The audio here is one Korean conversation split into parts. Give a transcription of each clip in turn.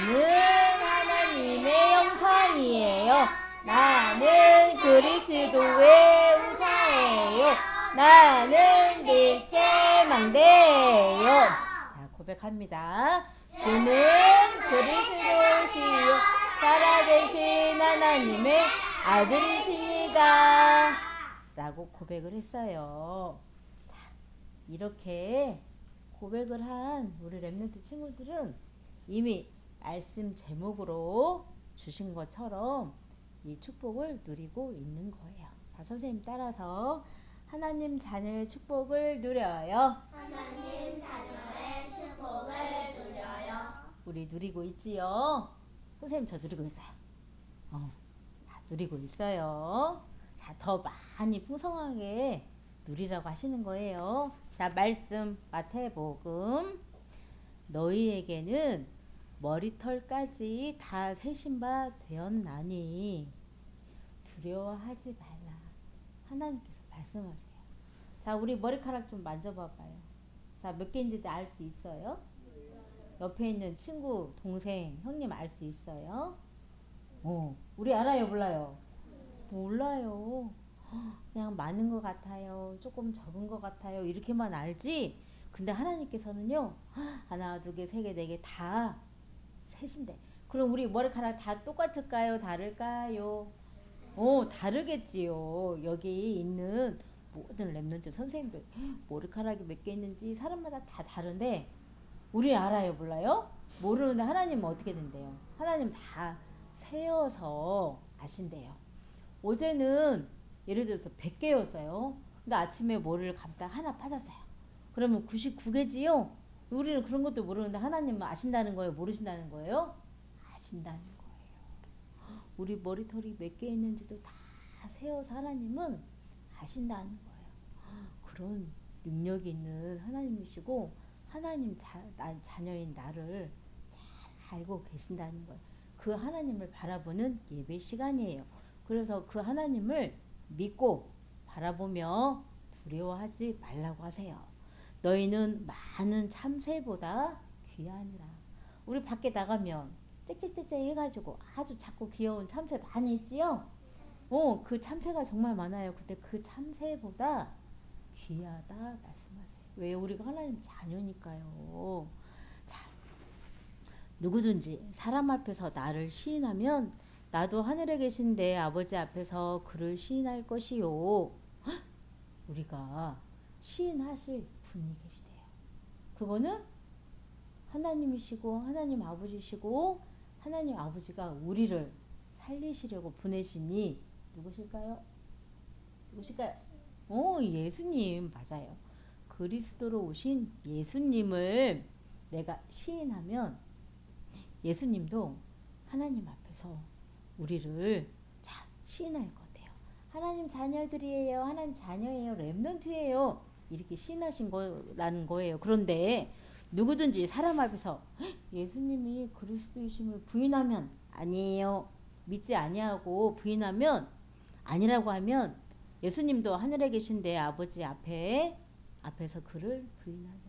나는 하나님의 영상이에요. 나는 그리스도의 우사예요. 나는 빛의 망대예요. 자, 고백합니다. 주는 그리스도시요 살아계신 하나님의 아들이십니다. 라고 고백을 했어요. 자, 이렇게 고백을 한 우리 랩런트 친구들은 이미 말씀 제목으로 주신 것처럼 이 축복을 누리고 있는 거예요. 자, 선생님 따라서 하나님 자녀의 축복을 누려요. 하나님 자녀의 축복을 누려요. 우리 누리고 있지요? 선생님 저 누리고 있어요. 누리고 있어요. 자, 더 많이 풍성하게 누리라고 하시는 거예요. 자, 말씀 마태복음 너희에게는 머리털까지 다 세신 바 되었나니 두려워하지 말라. 하나님께서 말씀하세요. 자, 우리 머리카락 좀 만져봐봐요. 자, 몇 개인지 알 수 있어요? 옆에 있는 친구, 동생, 형님 알 수 있어요? 우리 알아요, 몰라요? 몰라요. 그냥 많은 것 같아요. 조금 적은 것 같아요. 이렇게만 알지? 근데 하나님께서는요, 하나, 두 개, 세 개, 네 개 다 세신대. 그럼 우리 머리카락 다 똑같을까요? 다를까요? 다르겠지요. 여기 있는 모든 랩런트 선생님들 머리카락이 몇 개 있는지 사람마다 다 다른데 우리 알아요, 몰라요? 모르는데 하나님은 어떻게 된대요? 하나님 다 세어서 아신대요. 어제는 예를 들어서 100개였어요. 근데 아침에 머리를 감다 하나 빠졌어요. 그러면 99개지요? 우리는 그런 것도 모르는데 하나님은 아신다는 거예요? 모르신다는 거예요? 아신다는 거예요. 우리 머리털이 몇 개 있는지도 다 세어서 하나님은 아신다는 거예요. 그런 능력이 있는 하나님이시고 하나님 자녀인 나를 잘 알고 계신다는 거예요. 그 하나님을 바라보는 예배 시간이에요. 그래서 그 하나님을 믿고 바라보며 두려워하지 말라고 하세요. 너희는 많은 참새보다 귀하니라. 우리 밖에 나가면 짹짹짹짹 해가지고 아주 작고 귀여운 참새 많이 있지요? 그 참새가 정말 많아요. 근데 그 참새보다 귀하다 말씀하세요. 왜? 우리가 하나님 자녀니까요. 자, 누구든지 사람 앞에서 나를 시인하면 나도 하늘에 계신 내 아버지 앞에서 그를 시인할 것이요. 우리가 시인하실 분이 계시대요. 그거는 하나님이시고 하나님 아버지시고 하나님 아버지가 우리를 살리시려고 보내시니 누구실까요? 누구실까요? 예수님 맞아요. 그리스도로 오신 예수님을 내가 시인하면 예수님도 하나님 앞에서 우리를 시인할 거대요. 하나님 자녀들이에요. 하나님 자녀예요. 렘넌트예요. 이렇게 시인하신 거라는 거예요. 그런데 누구든지 사람 앞에서 예수님이 그리스도이심을 부인하면 아니에요. 믿지 아니하고 부인하면 아니라고 하면 예수님도 하늘에 계신 내 아버지 앞에서 그를 부인하니라.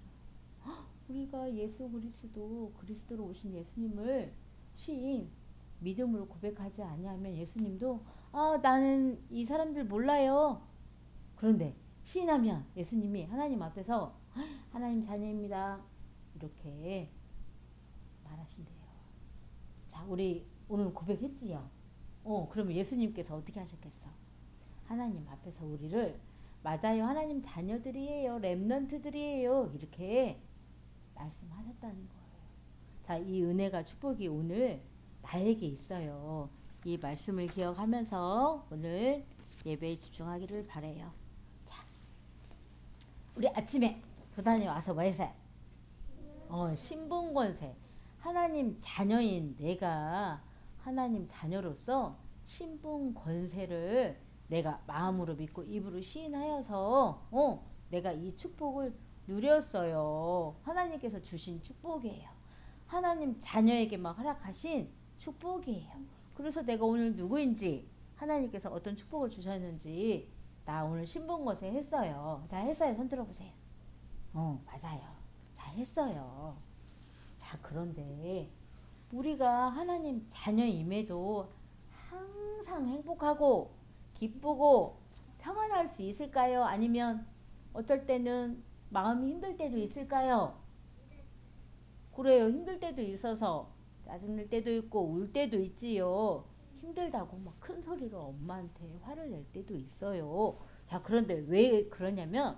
우리가 예수 그리스도로 오신 예수님을 시인 믿음으로 고백하지 아니하면 예수님도 나는 이 사람들 몰라요. 그런데 시인하면 예수님이 하나님 앞에서 하나님 자녀입니다. 이렇게 말하신대요. 자, 우리 오늘 고백했지요? 그러면 예수님께서 어떻게 하셨겠어? 하나님 앞에서 우리를 맞아요. 하나님 자녀들이에요. 렘넌트들이에요. 이렇게 말씀하셨다는 거예요. 자, 이 은혜가 축복이 오늘 나에게 있어요. 이 말씀을 기억하면서 오늘 예배에 집중하기를 바래요. 자, 우리 아침에 도단에 와서 뭐 했어요? 신분권세. 하나님 자녀인 내가 하나님 자녀로서 신분권세를 내가 마음으로 믿고 입으로 시인하여서 내가 이 축복을 누렸어요. 하나님께서 주신 축복이에요. 하나님 자녀에게만 허락하신 축복이에요. 그래서 내가 오늘 누구인지 하나님께서 어떤 축복을 주셨는지 나 오늘 신분권세 했어요. 자, 했어요. 손 들어보세요. 맞아요. 자, 했어요. 자, 그런데 우리가 하나님 자녀임에도 항상 행복하고 기쁘고 평안할 수 있을까요? 아니면 어떨 때는 마음이 힘들 때도 있을까요? 그래요. 힘들 때도 있어서 짜증날 때도 있고 울 때도 있지요. 힘들다고 막 큰 소리로 엄마한테 화를 낼 때도 있어요. 자, 그런데 왜 그러냐면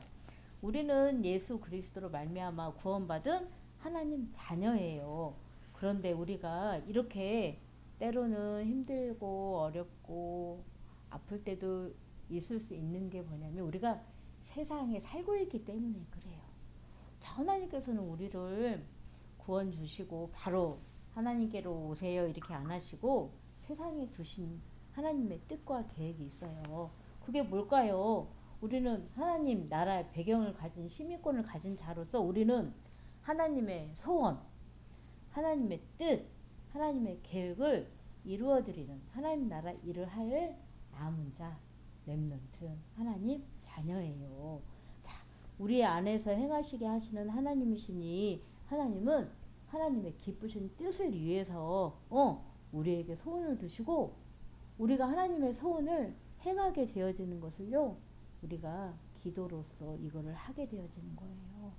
우리는 예수 그리스도로 말미암아 구원받은 하나님 자녀예요. 그런데 우리가 이렇게 때로는 힘들고 어렵고 아플 때도 있을 수 있는 게 뭐냐면 우리가 세상에 살고 있기 때문에 그래요. 자, 하나님께서는 우리를 구원 주시고 바로 하나님께로 오세요 이렇게 안 하시고 세상에 두신 하나님의 뜻과 계획이 있어요. 그게 뭘까요? 우리는 하나님 나라의 배경을 가진 시민권을 가진 자로서 우리는 하나님의 소원, 하나님의 뜻, 하나님의 계획을 이루어드리는 하나님 나라 일을 할 남은 자, 렘넌트, 하나님 자녀예요. 자, 우리 안에서 행하시게 하시는 하나님이시니 하나님은 하나님의 기쁘신 뜻을 위해서 우리에게 소원을 두시고 우리가 하나님의 소원을 행하게 되어지는 것을요. 우리가 기도로서 이거를 하게 되어지는 거예요.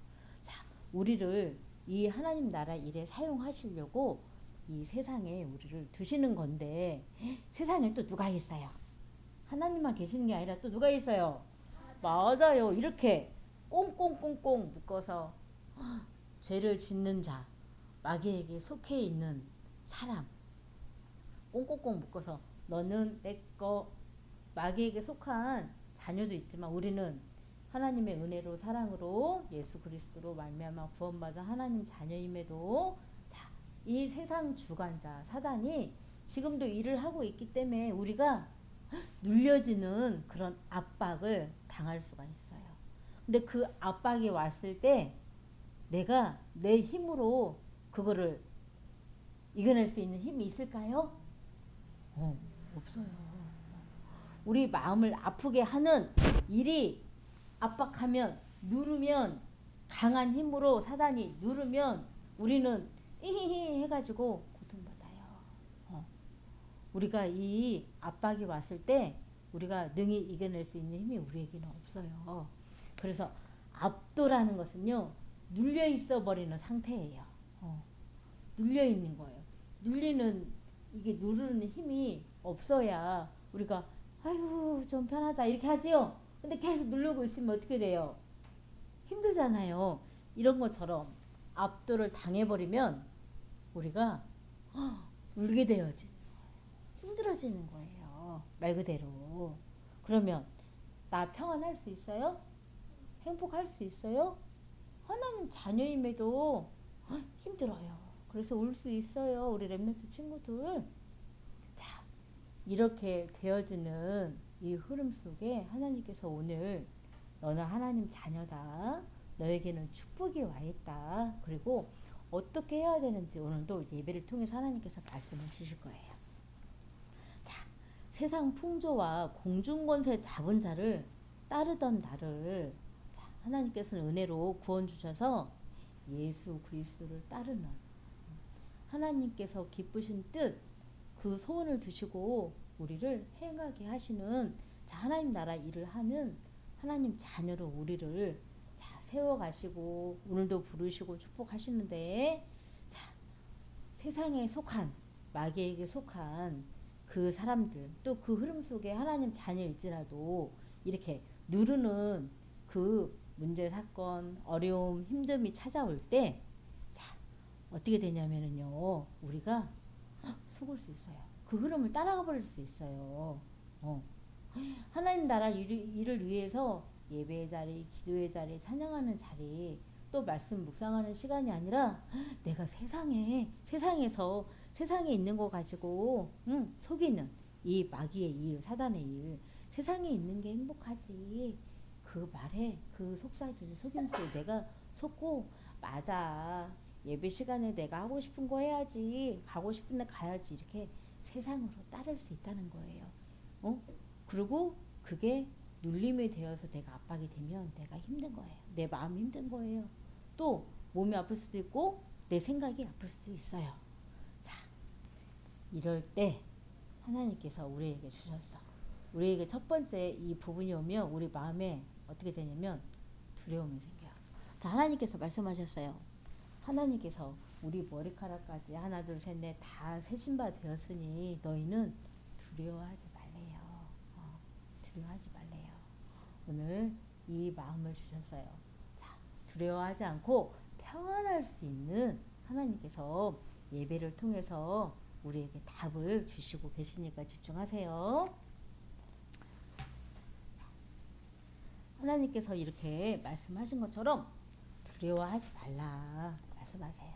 자, 우리를 이 하나님 나라 일에 사용하시려고 이 세상에 우리를 두시는 건데 세상에 또 누가 있어요? 하나님만 계시는 게 아니라 또 누가 있어요? 맞아요. 이렇게 꽁꽁꽁꽁 묶어서 죄를 짓는 자, 마귀에게 속해 있는 사람 꽁꽁꽁 묶어서 너는 내꺼 마귀에게 속한 자녀도 있지만 우리는 하나님의 은혜로 사랑으로 예수 그리스도로 말미암아 구원받은 하나님 자녀임에도 자, 이 세상 주관자 사단이 지금도 일을 하고 있기 때문에 우리가 눌려지는 그런 압박을 당할 수가 있어요. 근데 그 압박이 왔을 때 내가 내 힘으로 그거를 이겨낼 수 있는 힘이 있을까요? 없어요. 우리 마음을 아프게 하는 일이 압박하면 누르면 강한 힘으로 사단이 누르면 우리는 이히히 해가지고 고통받아요. 우리가 이 압박이 왔을 때 우리가 능히 이겨낼 수 있는 힘이 우리에게는 없어요. 그래서 압도라는 것은요 눌려 있어 버리는 상태예요. 눌려 있는 거예요. 눌리는 이게 누르는 힘이 없어야 우리가 아유 좀 편하다 이렇게 하지요. 근데 계속 누르고 있으면 어떻게 돼요? 힘들잖아요. 이런 것처럼 압도를 당해버리면 우리가 울게 되어지 힘들어지는 거예요. 말 그대로. 그러면 나 평안할 수 있어요? 행복할 수 있어요? 하나님 자녀임에도 힘들어요. 그래서 울 수 있어요. 우리 렘넌트 친구들. 자, 이렇게 되어지는 이 흐름 속에 하나님께서 오늘 너는 하나님 자녀다. 너에게는 축복이 와 있다. 그리고 어떻게 해야 되는지 오늘도 예배를 통해서 하나님께서 말씀을 주실 거예요. 자, 세상 풍조와 공중권세 잡은 자를 따르던 나를 자, 하나님께서는 은혜로 구원 주셔서 예수 그리스도를 따르는 하나님께서 기쁘신 뜻, 그 소원을 두시고 우리를 행하게 하시는 자, 하나님 나라 일을 하는 하나님 자녀로 우리를 자, 세워가시고 오늘도 부르시고 축복하시는데 자, 세상에 속한 마귀에게 속한 그 사람들 또 그 흐름 속에 하나님 자녀일지라도 이렇게 누르는 그 문제 사건 어려움 힘듦이 찾아올 때 자, 어떻게 되냐면은요 우리가 속을 수 있어요. 그 흐름을 따라가 버릴 수 있어요. 하나님 나라 일을 위해서 예배의 자리, 기도의 자리, 찬양하는 자리, 또 말씀 묵상하는 시간이 아니라 내가 세상에서 세상에 있는 거 가지고 속이는 이 마귀의 일, 사단의 일, 세상에 있는 게 행복하지. 그 말에 그 속삭이는 속임수에 내가 속고 맞아. 예배 시간에 내가 하고 싶은 거 해야지. 가고 싶은 데 가야지. 이렇게 세상으로 따를 수 있다는 거예요. 그리고 그게 눌림이 되어서 내가 압박이 되면 내가 힘든 거예요. 내 마음이 힘든 거예요. 또 몸이 아플 수도 있고 내 생각이 아플 수도 있어요. 자, 이럴 때 하나님께서 우리에게 주셨어. 우리에게 첫 번째 이 부분이 오면 우리 마음에 어떻게 되냐면 두려움이 생겨요. 자, 하나님께서 말씀하셨어요. 하나님께서 우리 머리카락까지 하나 둘 셋 넷 다 세신 바 되었으니 너희는 두려워하지 말래요. 두려워하지 말래요. 오늘 이 마음을 주셨어요. 자, 두려워하지 않고 평안할 수 있는 하나님께서 예배를 통해서 우리에게 답을 주시고 계시니까 집중하세요. 하나님께서 이렇게 말씀하신 것처럼 두려워하지 말라 말씀하세요.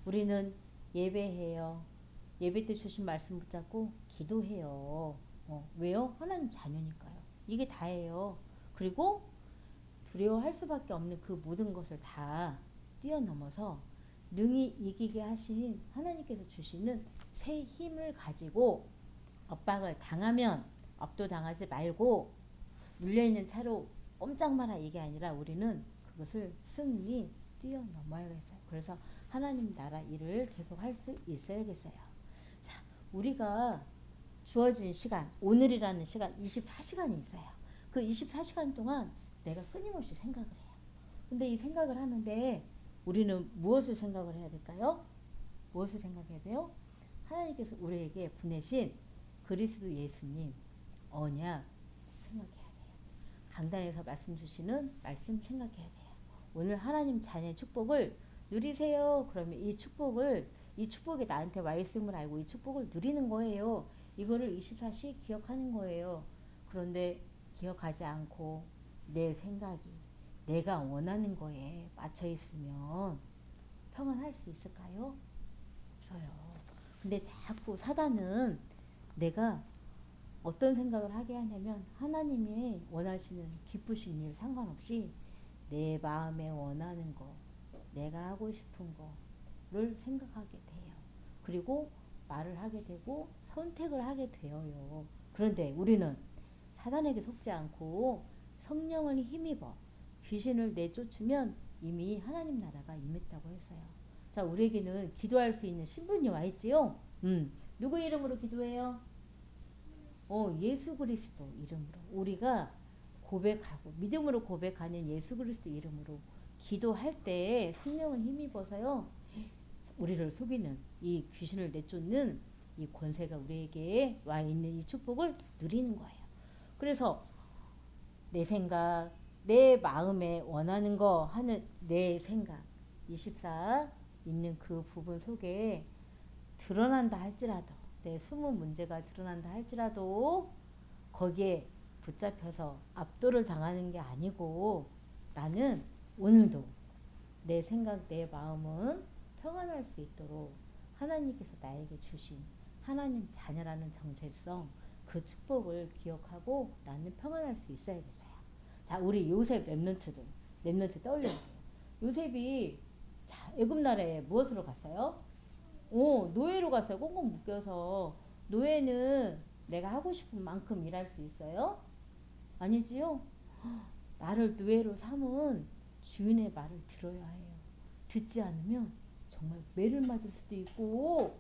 우리는 예배해요. 예배 때 주신 말씀 붙잡고 기도해요. 왜요? 하나님 자녀니까요. 이게 다예요. 그리고 두려워할 수밖에 없는 그 모든 것을 다 뛰어넘어서 능히 이기게 하신 하나님께서 주시는 새 힘을 가지고 엇박을 당하면 압도당하지 말고 눌려있는 차로 꼼짝 마라 이게 아니라 우리는 그것을 승리 뛰어넘어야겠어요. 그래서 하나님 나라 일을 계속 할 수 있어야겠어요. 자, 우리가 주어진 시간, 오늘이라는 시간 24시간이 있어요. 그 24시간 동안 내가 끊임없이 생각을 해요. 근데 이 생각을 하는데 우리는 무엇을 생각을 해야 될까요? 무엇을 생각해야 돼요? 하나님께서 우리에게 보내신 그리스도 예수님 언약 생각해야 돼요. 강단에서 말씀 주시는 말씀 생각해야 돼요. 오늘 하나님 자녀의 축복을 누리세요. 그러면 이 축복이 나한테 와 있음을 알고 이 축복을 누리는 거예요. 이거를 24시 기억하는 거예요. 그런데 기억하지 않고 내 생각이 내가 원하는 거에 맞춰 있으면 평안할 수 있을까요? 없어요. 근데 자꾸 사단은 내가 어떤 생각을 하게 하냐면 하나님이 원하시는 기쁘신 일 상관없이 내 마음에 원하는 거, 내가 하고 싶은 거를 생각하게 돼요. 그리고 말을 하게 되고 선택을 하게 되어요. 그런데 우리는 사단에게 속지 않고 성령을 힘입어 귀신을 내쫓으면 이미 하나님 나라가 임했다고 했어요. 자, 우리에게는 기도할 수 있는 신분이 와 있지요. 누구 이름으로 기도해요? 예수 그리스도 이름으로 우리가 고백하고 믿음으로 고백하는 예수 그리스도 이름으로 기도할 때 성령을 힘입어서요. 우리를 속이는 이 귀신을 내쫓는 이 권세가 우리에게 와 있는 이 축복을 누리는 거예요. 그래서 내 생각, 내 마음에 원하는 거 하는 내 생각 24 있는 그 부분 속에 드러난다 할지라도 내 숨은 문제가 드러난다 할지라도 거기에 붙잡혀서 압도를 당하는 게 아니고 나는 오늘도 내 생각 내 마음은 평안할 수 있도록 하나님께서 나에게 주신 하나님 자녀라는 정체성 그 축복을 기억하고 나는 평안할 수 있어야겠어요. 자, 우리 요셉 렘넌트 떠올려볼게요. 요셉이 애굽 나라에 무엇으로 갔어요? 노예로 갔어요. 꽁꽁 묶여서. 노예는 내가 하고 싶은 만큼 일할 수 있어요? 아니지요? 나를 노예로 삼은 주인의 말을 들어야 해요. 듣지 않으면 정말 매를 맞을 수도 있고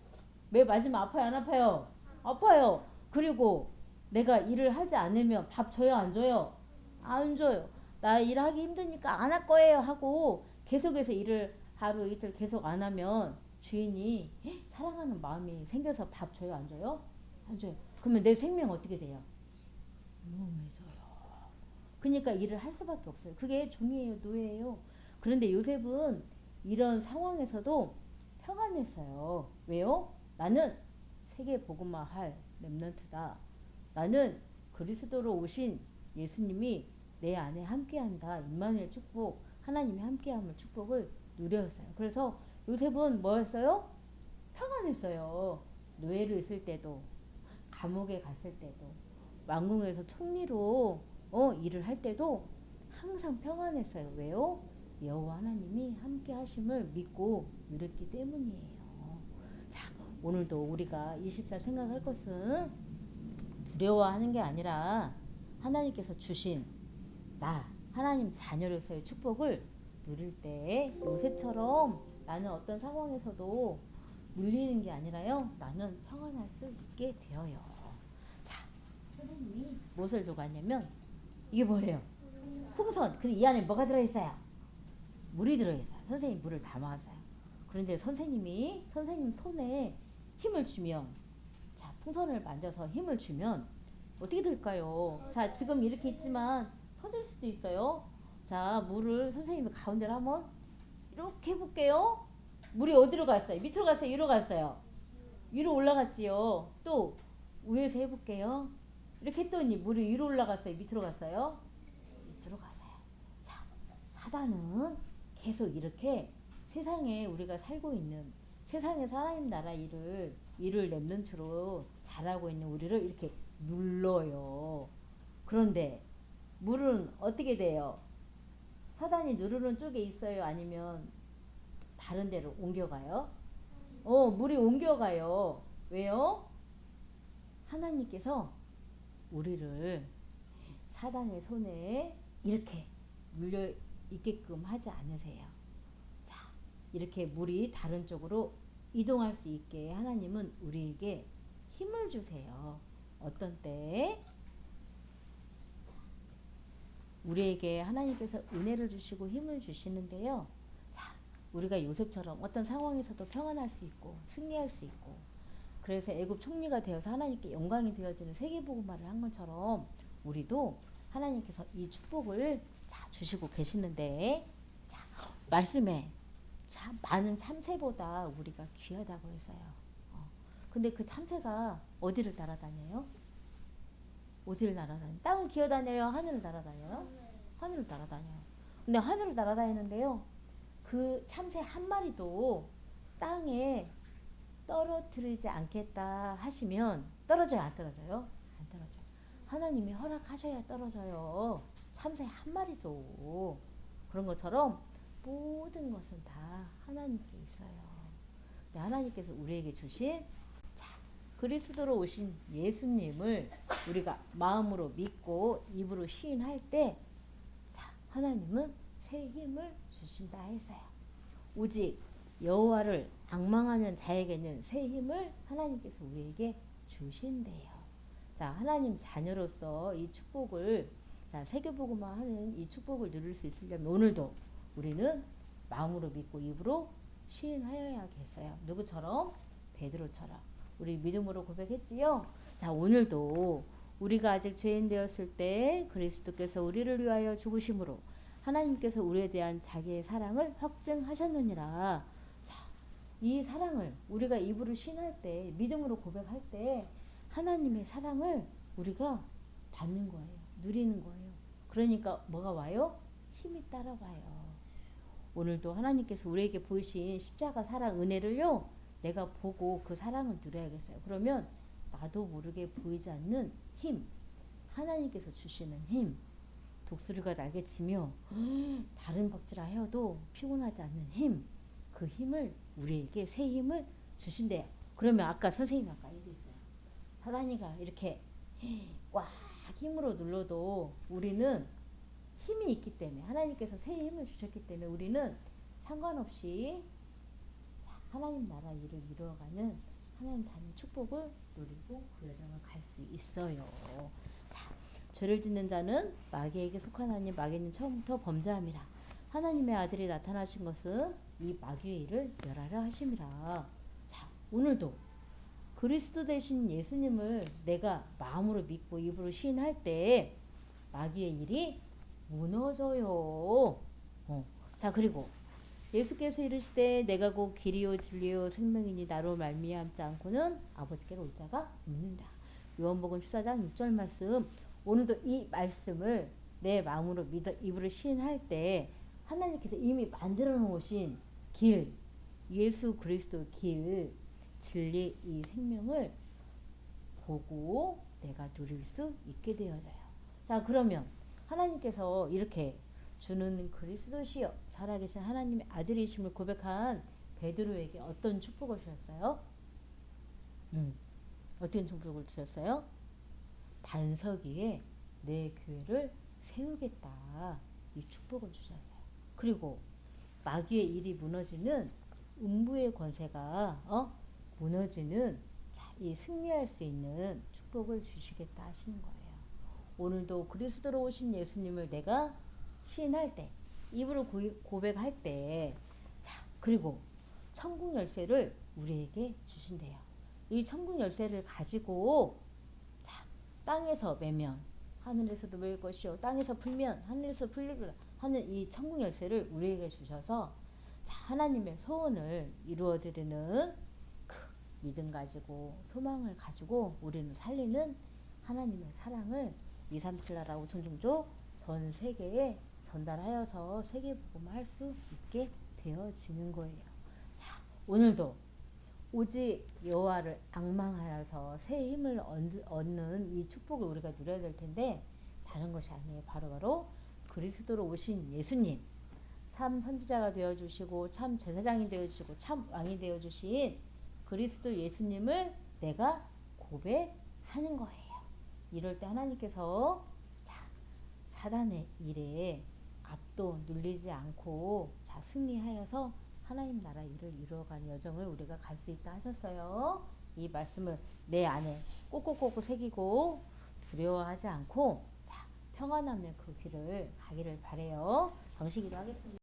매 맞으면 아파요 안 아파요? 아파요. 그리고 내가 일을 하지 않으면 밥 줘요 안 줘요? 안 줘요. 나 일하기 힘드니까 안 할 거예요 하고 계속해서 일을 하루 이틀 계속 안 하면 주인이 사랑하는 마음이 생겨서 밥 줘요 안 줘요? 안 줘요. 그러면 내 생명 어떻게 돼요? 위험해져요. 그러니까 일을 할 수밖에 없어요. 그게 종이에요 노예예요. 그런데 요셉은 이런 상황에서도 평안했어요. 왜요? 나는 세계 복음화할 렘넌트다. 나는 그리스도로 오신 예수님이 내 안에 함께한다. 임마누엘 축복, 하나님이 함께함을 축복을 누렸어요. 그래서 요셉은 뭐였어요? 평안했어요. 노예로 있을 때도, 감옥에 갔을 때도, 왕궁에서 총리로 일을 할 때도 항상 평안했어요. 왜요? 여호와 하나님이 함께 하심을 믿고 누렸기 때문이에요. 자, 오늘도 우리가 24 생각할 것은 두려워하는 게 아니라 하나님께서 주신 나 하나님 자녀로서의 축복을 누릴 때 요셉처럼 나는 어떤 상황에서도 물리는 게 아니라요. 나는 평안할 수 있게 되어요. 자, 선생님이 무엇을 두고 왔냐면 이게 뭐예요? 풍선. 근데 이 안에 뭐가 들어있어요? 물이 들어있어요. 선생님 물을 담아왔어요. 그런데 선생님 손에 힘을 주면, 자, 풍선을 만져서 힘을 주면 어떻게 될까요? 자, 지금 이렇게 있지만 터질 수도 있어요. 자, 물을 선생님이 가운데로 한번 이렇게 해볼게요. 물이 어디로 갔어요? 밑으로 갔어요? 위로 갔어요? 위로 올라갔지요. 또 위에서 해볼게요. 이렇게 했더니 물이 위로 올라갔어요? 밑으로 갔어요? 밑으로 갔어요. 자, 사단은 계속 이렇게 세상에 우리가 살고 있는, 세상에서 하나님 나라 일을 랩런트로 잘하고 있는 우리를 이렇게 눌러요. 그런데 물은 어떻게 돼요? 사단이 누르는 쪽에 있어요? 아니면 다른 데로 옮겨가요? 물이 옮겨가요. 왜요? 하나님께서 우리를 사단의 손에 이렇게 물려 있게끔 하지 않으세요. 자, 이렇게 물이 다른 쪽으로 이동할 수 있게 하나님은 우리에게 힘을 주세요. 어떤 때? 우리에게 하나님께서 은혜를 주시고 힘을 주시는데요. 자, 우리가 요셉처럼 어떤 상황에서도 평안할 수 있고 승리할 수 있고, 그래서 애굽 총리가 되어서 하나님께 영광이 되어지는 세계복음화를 한 것처럼 우리도 하나님께서 이 축복을 자 주시고 계시는데, 자, 말씀에 참 많은 참새보다 우리가 귀하다고 했어요. 근데 그 참새가 어디를 날아다녀요? 어디를 날아다녀요? 땅을 기어다녀요? 하늘을 날아다녀요? 하늘을 날아다녀요. 근데 하늘을 날아다니는데요, 그 참새 한 마리도 땅에 떨어뜨리지 않겠다 하시면 떨어져요, 안 떨어져요? 안 떨어져요. 하나님이 허락하셔야 떨어져요. 참새 한 마리도. 그런 것처럼 모든 것은 다 하나님께 있어요. 하나님께서 우리에게 주신, 자, 그리스도로 오신 예수님을 우리가 마음으로 믿고 입으로 시인할 때, 자, 하나님은 새 힘을 주신다 했어요. 오직 여호와를 앙망하는 자에게는 새 힘을 하나님께서 우리에게 주신대요. 자, 하나님 자녀로서 이 축복을, 자, 세계복음화 하는 이 축복을 누릴 수 있으려면 오늘도 우리는 마음으로 믿고 입으로 시인하여야겠어요. 누구처럼? 베드로처럼. 우리 믿음으로 고백했지요. 자, 오늘도 우리가 아직 죄인 되었을 때 그리스도께서 우리를 위하여 죽으심으로 하나님께서 우리에 대한 자기의 사랑을 확증하셨느니라. 자, 이 사랑을 우리가 입으로 신할 때, 믿음으로 고백할 때 하나님의 사랑을 우리가 받는 거예요. 누리는 거예요. 그러니까 뭐가 와요? 힘이 따라와요. 오늘도 하나님께서 우리에게 보이신 십자가 사랑 은혜를요, 내가 보고 그 사랑을 누려야겠어요. 그러면 나도 모르게 보이지 않는 힘, 하나님께서 주시는 힘, 독수리가 날개치며 다른 벅지라 해도 피곤하지 않는 힘, 그 힘을 우리에게 새 힘을 주신대요. 그러면 아까 선생님이 아까 얘기했어요. 사단이가 이렇게 꽉 힘으로 눌러도 우리는 힘이 있기 때문에, 하나님께서 새 힘을 주셨기 때문에 우리는 상관없이 하나님 나라 일을 이루어가는 하나님 자녀 축복을 누리고 그 여정을 갈 수 있어요. 자, 죄를 짓는 자는 마귀에게 속하나니 마귀는 처음부터 범죄함이라. 하나님의 아들이 나타나신 것은 이 마귀의 일을 멸하려 하심이라. 자, 오늘도 그리스도 되신 예수님을 내가 마음으로 믿고 입으로 시인할 때 마귀의 일이 무너져요. 자, 그리고 예수께서 이르시되 내가 곧 길이요 진리요 생명이니 나로 말미암지 않고는 아버지께로 올 자가 없는다. 요한복음 14장 6절 말씀. 오늘도 이 말씀을 내 마음으로 믿어 입으로 시인할 때 하나님께서 이미 만들어 놓으신 길, 예수 그리스도 길, 진리 이 생명을 보고 내가 누릴 수 있게 되어져요. 자, 그러면 하나님께서 이렇게 주는 그리스도시여 살아계신 하나님의 아들이심을 고백한 베드로에게 어떤 축복을 주셨어요? 어떤 축복을 주셨어요? 반석 위에 내 교회를 세우겠다, 이 축복을 주셨어요. 그리고 마귀의 일이 무너지는 음부의 권세가 무너지는 이 승리할 수 있는 축복을 주시겠다 하시는 거예요. 오늘도 그리스도로 오신 예수님을 내가 시인할 때, 입으로 고백할 때, 자, 그리고 천국 열쇠를 우리에게 주신대요. 이 천국 열쇠를 가지고, 자, 땅에서 매면 하늘에서도 매일 것이요, 땅에서 풀면 하늘에서 풀리리라 하는 이 천국 열쇠를 우리에게 주셔서, 자, 하나님의 소원을 이루어 드리는 그 믿음 가지고 소망을 가지고 우리는 살리는 하나님의 사랑을 237 나라고 종종족 전 세계에 전달하여서 세계복음을 할 수 있게 되어지는 거예요. 자, 오늘도 오직 여호와를 앙망하여서 새 힘을 얻는 이 축복을 우리가 누려야 될 텐데, 다른 것이 아니에요. 바로 그리스도로 오신 예수님, 참 선지자가 되어주시고 참 제사장이 되어주시고 참 왕이 되어주신 그리스도 예수님을 내가 고백하는 거예요. 이럴 때 하나님께서, 자, 사단의 일에 압도 눌리지 않고, 자, 승리하여서 하나님 나라 일을 이루어가는 여정을 우리가 갈 수 있다 하셨어요. 이 말씀을 내 안에 꼭꼭꼭 새기고 두려워하지 않고, 자, 평안하며 그 길을 가기를 바래요. 정식기도 하겠습니다.